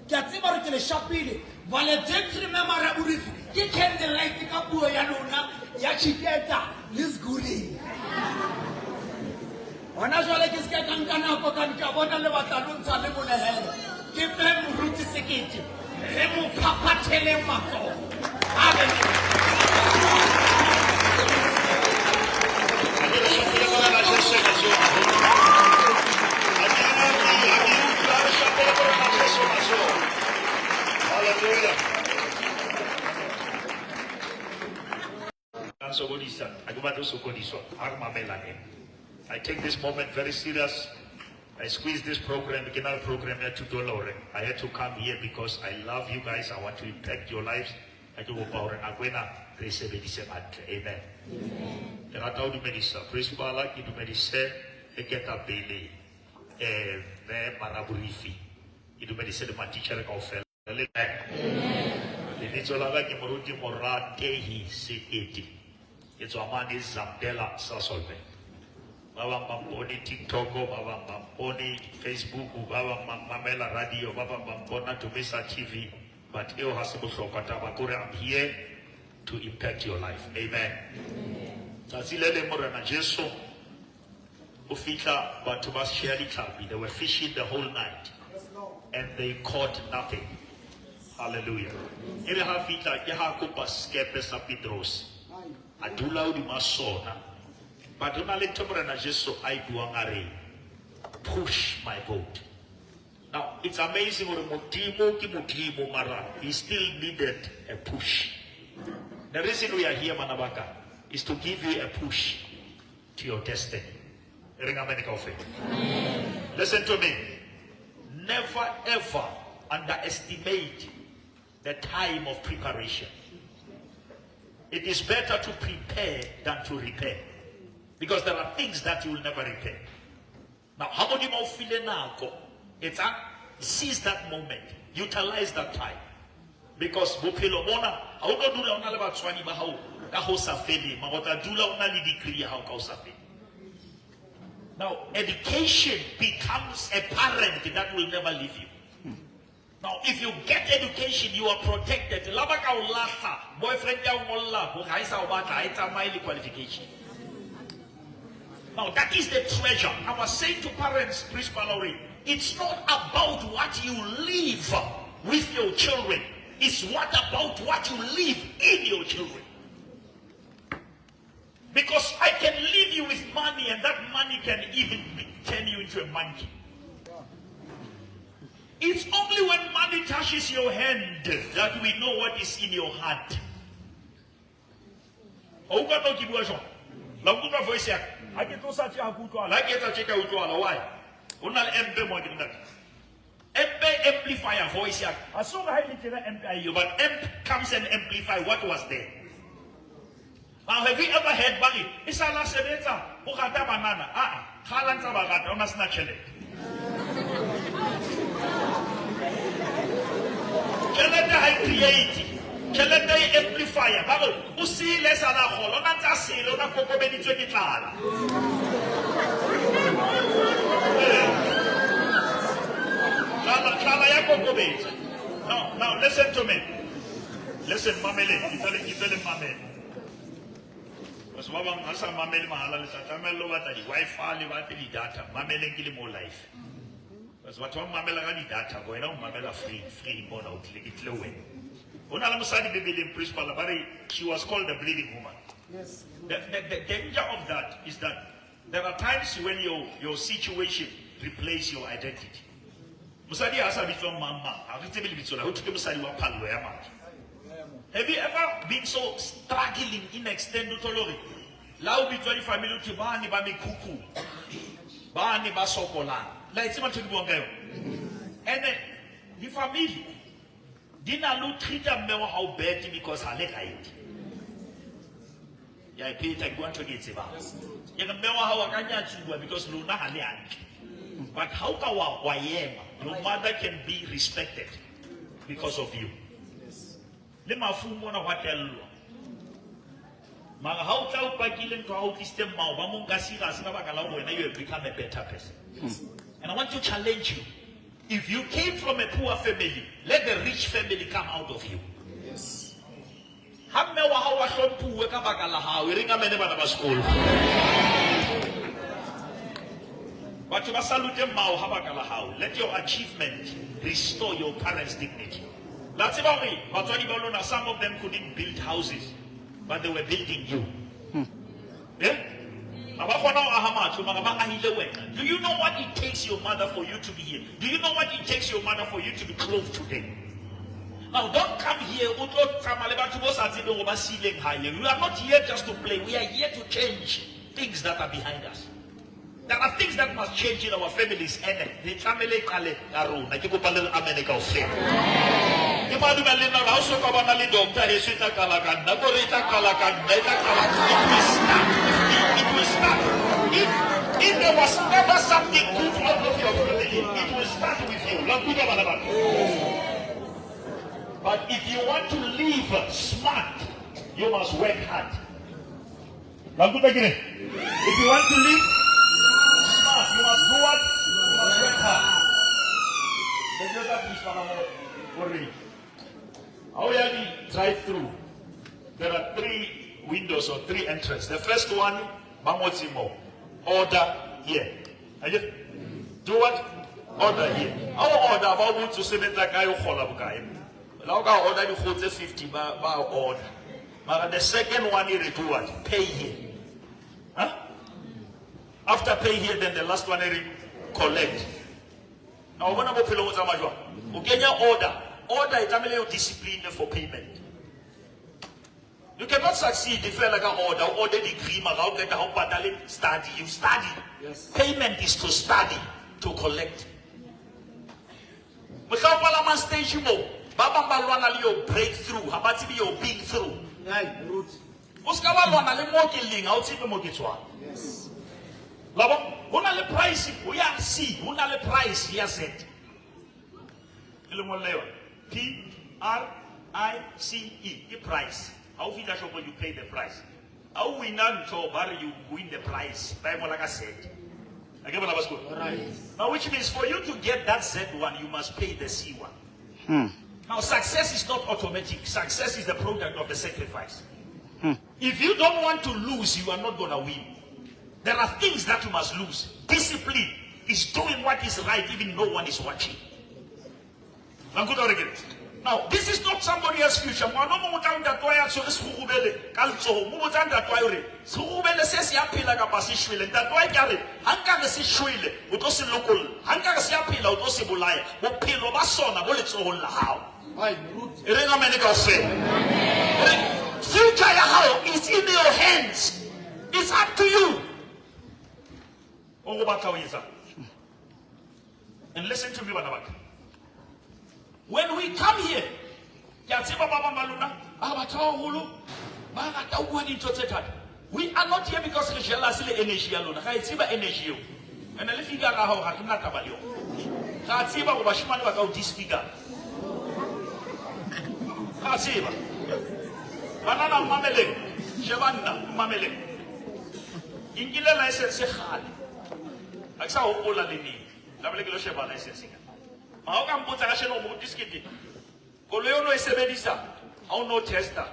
ke a tseba re ke le shapile valedictory memory urifi ke candlelight ka puo ya lona ya chiketa le sguling ona jwale ke se ka nka nako ka nka bona le batlalo ntsha le molehele ke fe moruti sekete re mo phaphathele matso I take this moment very serious. I squeeze this program, beginner program here to $2. I had to come here because I love you guys. I want to impact your lives. I do power and Aguena, amen. Rata du medisa, principal ki du medise, eketa bele, maraburifi. Idu medise de teacher ka ofel. Amen. Linitolaga ki moruti mora tehi seketi. It's amani Zambela sasolve. Baba Mamboni TikTok, Baba Mamboni Facebook, Baba Mamela Radio, Baba Mambona to Mesa TV. But you I'm here to impact your life. Amen. They were fishing the whole night and they caught nothing. Hallelujah. But push my boat. Now it's amazing he still needed a push. The reason we are here, Manabaka, is to give you a push to your destiny. Listen to me. Never ever underestimate the time of preparation. It is better to prepare than to repair. Because there are things that you will never repair. Now, how many more feel now? It's seize that moment. Utilize that time. Because Bupilomona, I will not do la una leba tswani ba hao ka ho sa fele, ma bota dula una le degree how ka ho sa fele. Now, education becomes a parent that will never leave you. Now, if you get education, you are protected. Labaka ulata, boyfriend ya umolla, bukaisa ubata, ita maili qualification. Now, that is the treasure. I was saying to parents, Principal Lori, it's not about what you leave with your children. It's what about what you leave in your children. Because I can leave you with money and that money can even turn you into a monkey. It's only when money touches your hand that we know what is in your heart. I get to such a good one. I get a check out why. Unal MP more than that. MP amplifier voice. I saw the highly MP, but MP comes and amplify what was there. Now, have you ever heard Bali? It's a last senator. Bukata banana. Halanza bagata. Ona snatchele. Chelete I create. Chelete amplifier. Babo. Usi lesa na holo. Ona tasilo na koko beni twenty tala. Now listen to me. Listen, Mamele. You tell him Mamele. Because Wabang Asa Mamele Mahala is a Tamil Lovat, the Wi-Fi, the data, Mamele kill more life. Because what one Mamela data, going on Mamela free, born out, it low in. Unalamusani baby in principal, she was called the bleeding woman. Yes. The danger of that is that there are times when your situation replaces your identity. Musadi asa bitwa mama, akitebili bitsola, utuke musadi wa palwe ya maki. Have you ever been so struggling in extended tolori? Lau bitwa family uti bani ba mikuku, bani ba sokola. La itima tulibuangayo. And the family didn't look treat them how bad because her leg height. Ya pay take one to get seva. You can know how I can because Luna Halian. But how can your mother can be respected because of you? Let my fool want to tell you. How can I kill him to how this them when you become a better person? And I want to challenge you. If you came from a poor family, let the rich family come out of you. Yes. Hamme wa hao wa hlomphuwe ka baka la hao, e reng amen bana ba sekolo. Batho ba salute mmao ha baka la hao. Let your achievement restore your parents' dignity. La tseba hore batswadi ba lona, some of them couldn't build houses, but they were building you. Yeah? Do you know what it takes your mother for you to be here? Do you know what it takes your mother for you to be clothed today? Now don't come here. We are not here just to play. We are here to change things that are behind us. There are things that must change in our families. And the family if there was never something good out of your family, it will start with you. But if you want to live smart, you must work hard. If you want to live smart, you must do what? You must work hard. Drive through. There are 3 windows or 3 entrances. The first one, order here. Do what? Order here. Our order about to say that guy order the 50 order. But the second one is do what? Pay here. Huh? After pay here, then the last one is collect. Now when about pillow order. Order is a discipline for payment. You cannot succeed if you like an order degree, study. You study. Yes. Payment is to study, to collect. Stage breakthrough, habati your big through. Yes. Unale price, we are C, unale price, yes it. P-R-I-C-E, the price. How you pay the price? How we now you win the prize? Like I said. Right. Now, which means for you to get that Z1, you must pay the C1. Now, success is not automatic. Success is the product of the sacrifice. If you don't want to lose, you are not going to win. There are things that you must lose. Discipline is doing what is right, even no one is watching. Now, this is not somebody else's future. Now, future is in your hands. It's up to you. And listen to me, when we come here, we are not here because we jealous energy alone. Energy. And if you got how not about you. Disfigure. Banana mamele, Shavana mamele. Ingila license hard. I saw all of the Sheva licensing. How come put a national discipline? Coleono is a medicine. How no tester?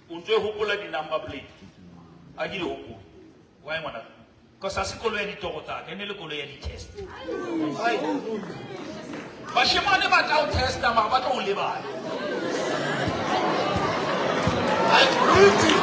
Unto Hupula the number plate. I give you why one? Because I see Colony Togota, and you look any test. But she might never out test them, but only by. I'm rooting.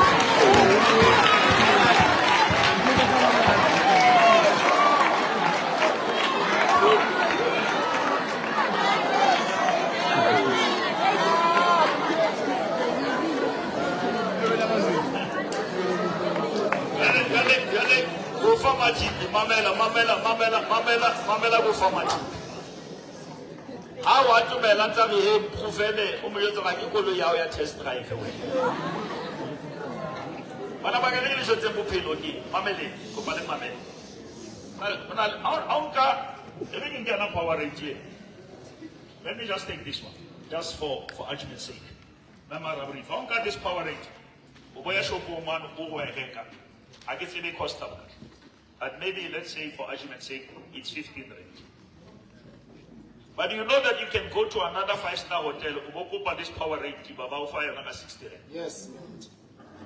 Mamela go for much. How want to Melanta be provene, Umuyo test drive away. But I'm going to show them Piloni, Mamele, Kupale Mamel. Let me get a power rate here. Let me just take this one, just for argument's sake. Remember, if I got this power rate, Uboya Shopo man, I guess it may cost them. And maybe, let's say, for argument's sake, it's 15 rate. But you know that you can go to another 5-star hotel, ubokupa this power rate, baba ufaya nanga 60 rand. Yes.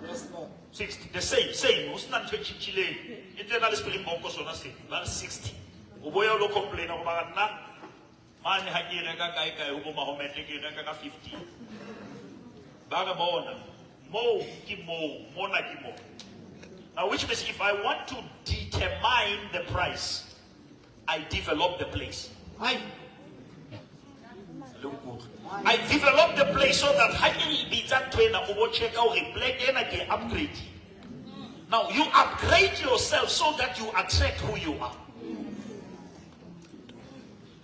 Yes, Lord. 60, the same. Usna nchechi chile. Internal spelling bonko sona same. That's 60. Uboya ulo complain about na. Man hagi reka kai ubo Mahomet reka 50. Baga bona. Mo ki mo na ki mo. Now, which means if I want to determine the price, I develop the place. Aye. Look good. I develop the place so that I can be that trainer who check out replay and again upgrade. Now you upgrade yourself so that you attract who you are.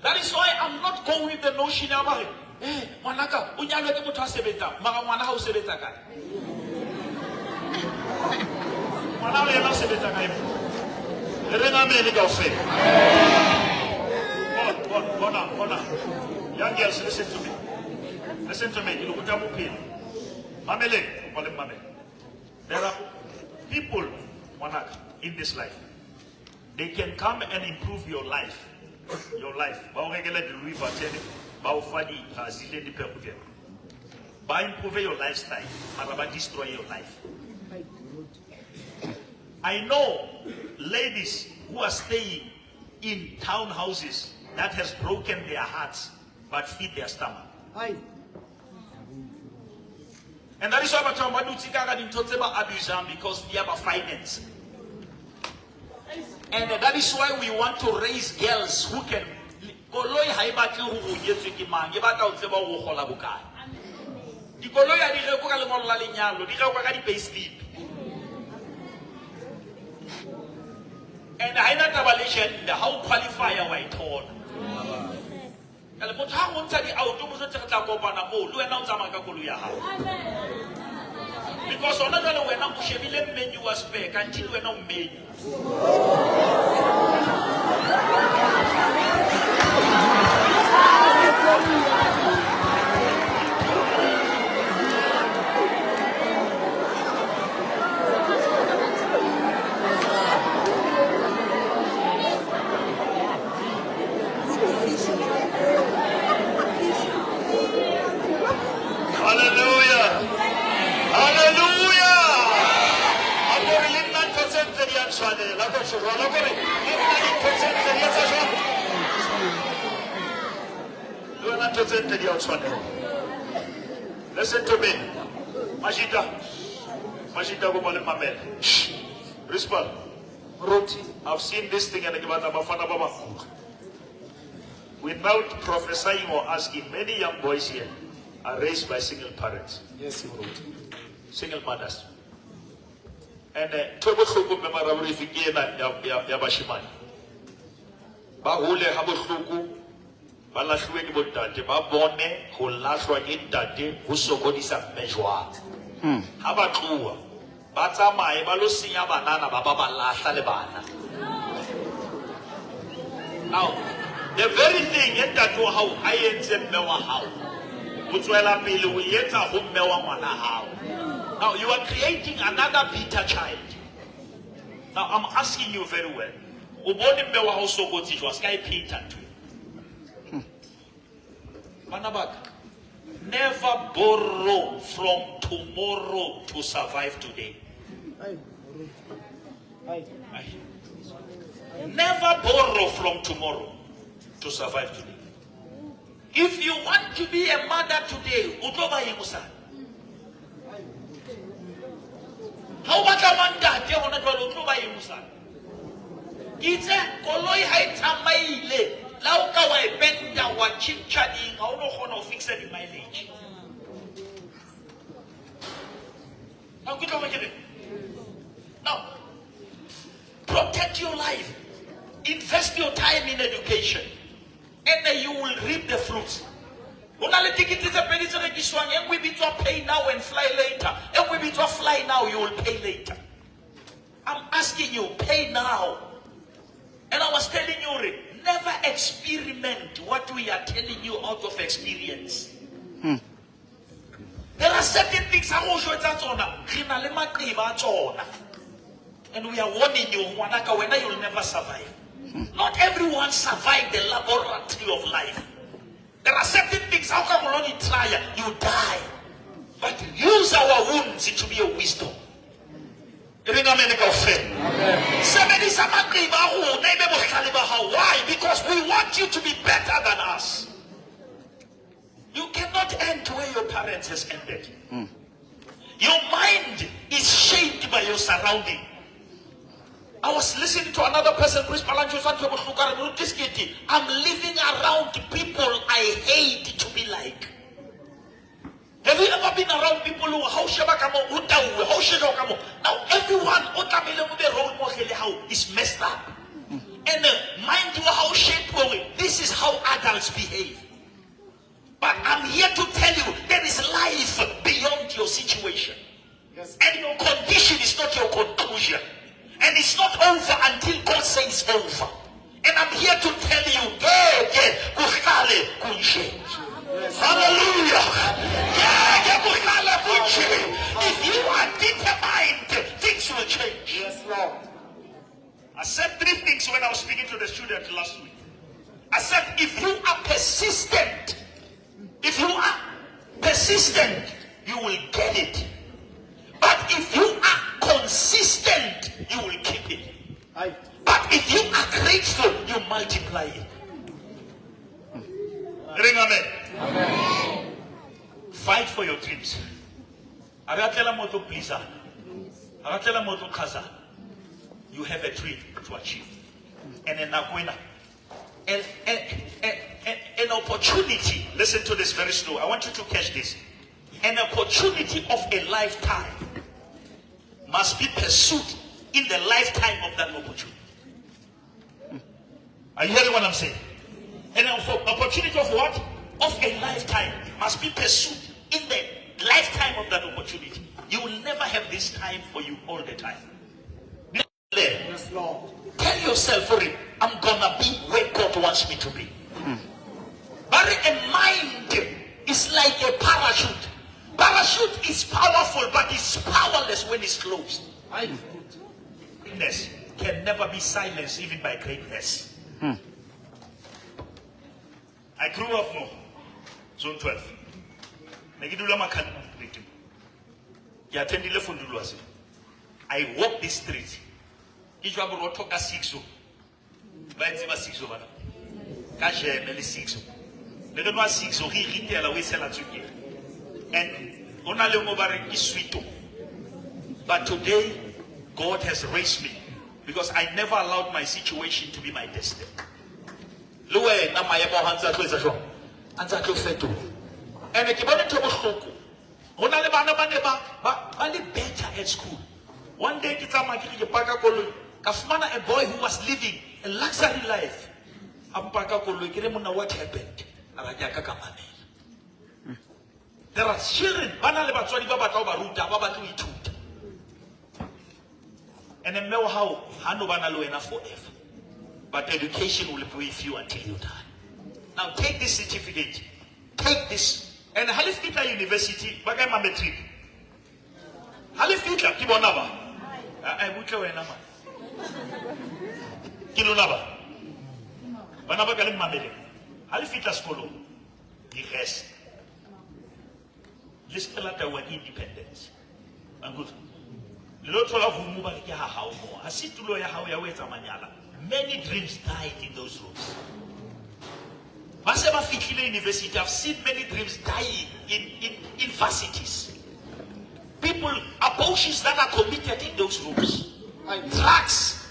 That is why I'm not going with the notion about it. Hey, manaka, unyalo ke muthu a sebetsa, mara ngwana ha o sebetsa kae? Ngwana o yena o sebetsa kae? Re na mele kaofela. Hold on. Young girls, listen to me. Listen to me. There are people in this life. They can come and improve your life. Your life. By improving your lifestyle, by destroy your life. I know ladies who are staying in townhouses that has broken their hearts but feed their stomach. Aye. And that is why I'm abusing because they have a finance. And that is why we want to raise girls who can and I not the how qualifier white horn. Because another we're not pushing menu was back until we're not made. Listen to me. Majida go bale mamel. Respond. I've seen this thing and without prophesying or asking, many young boys here are raised by single parents. Yes, Lord. Single mothers. And tobo khoko be maraburi fikena ya bashimane. Ba hole ha bohloko ba lahlwe ke botate ba bone ho lahlwa ke ntate ho sokodisa mmejwa. Ha ba tloa ba tsamaye ba lo senya banana ba ba lahla le bana. Now the very thing ntate wa hao a etse mme wa hao o tswela pele o etsa ho mme wa ngwana hao. Now you are creating another bitter child. Now I'm asking you very well. Uboni mme wa hao sokodiswa sky Peter too. Manabak, never borrow from tomorrow to survive today. Aye. Aye. Never borrow from tomorrow to survive today. If you want to be a mother today, utoba yimusa. How about a man that you want to utoba yimusa? It's a koloi haita maile. Lauka wa benda wa chip chatting, how no hono fix it in mileage. Now, protect your life. Invest your time in education. And then you will reap the fruits. And we be to pay now and fly later. And we be to fly now, you will pay later. I'm asking you, pay now. And I was telling you, never experiment what we are telling you out of experience. There are certain things and we are warning you, you'll never survive. Not everyone survived the laboratory of life. There are certain things, how come we only try, you die. But use our wounds to be a wisdom. Why? Because we want you to be better than us. You cannot end where your parents has ended. Your mind is shaped by your surrounding. I was listening to another person, Chris Palancho, I'm living around people I hate to be like. Have you ever been around people who now everyone is messed up? And mind you how shape this is how adults behave. But I'm here to tell you there is life beyond your situation. Yes. And your condition is not your conclusion. And it's not over until God says over. And I'm here to tell you, hallelujah. If you are determined, things will change. Yes, Lord. I said 3 things when I was speaking to the students last week. I said, if you are persistent, you will get it. But if you are consistent, you will keep it. Aye. But if you are grateful, you multiply it. Ring amen. Amen. Fight for your dreams. You have a dream to achieve. And an opportunity. Listen to this very slow. I want you to catch this. An opportunity of a lifetime must be pursued in the lifetime of that opportunity. Are you hearing what I'm saying? An opportunity of what? Of a lifetime must be pursued in the lifetime of that opportunity. You will never have this time for you all the time. Yes, Lord. Tell yourself, I'm gonna be where God wants me to be. But a mind is like a parachute. Parachute is powerful, but it's powerless when it's closed. Greatness can never be silenced, even by greatness. I grew up more. Zone 12. I walk this street. And but today God has raised me because I never allowed my situation to be my destiny. And only better at school. One day, a boy who was living a luxury life. What happened? There are children. And I know how forever. But education will be with you until you die. Now take this certificate. Take this. And Halifita University, Bagama Metric. Halifita, Kibonaba. I would go in a man. Kilunaba. Banaba Galim Mamede. Halifita Skolo. The rest. This letter were independence. And good. Many dreams died in those rooms. University, I've seen many dreams dying in facilities. People, abortions that are committed in those rooms. Drugs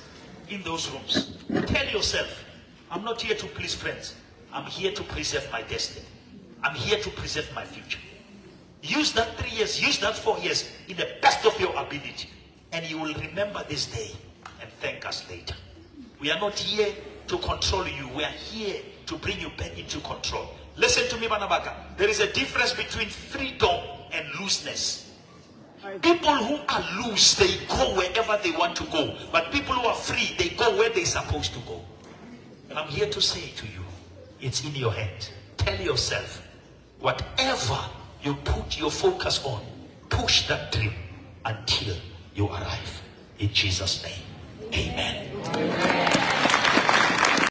in those rooms. Tell yourself, I'm not here to please friends. I'm here to preserve my destiny. I'm here to preserve my future. Use that 3 years, use that 4 years in the best of your ability. And you will remember this day and thank us later. We are not here to control you. We are here to bring you back into control. Listen to me, Banabaka. There is a difference between freedom and looseness. People who are loose, they go wherever they want to go. But people who are free, they go where they're supposed to go. And I'm here to say to you, it's in your hand. Tell yourself, whatever you put your focus on, push that dream until you arrive. In Jesus' name, amen.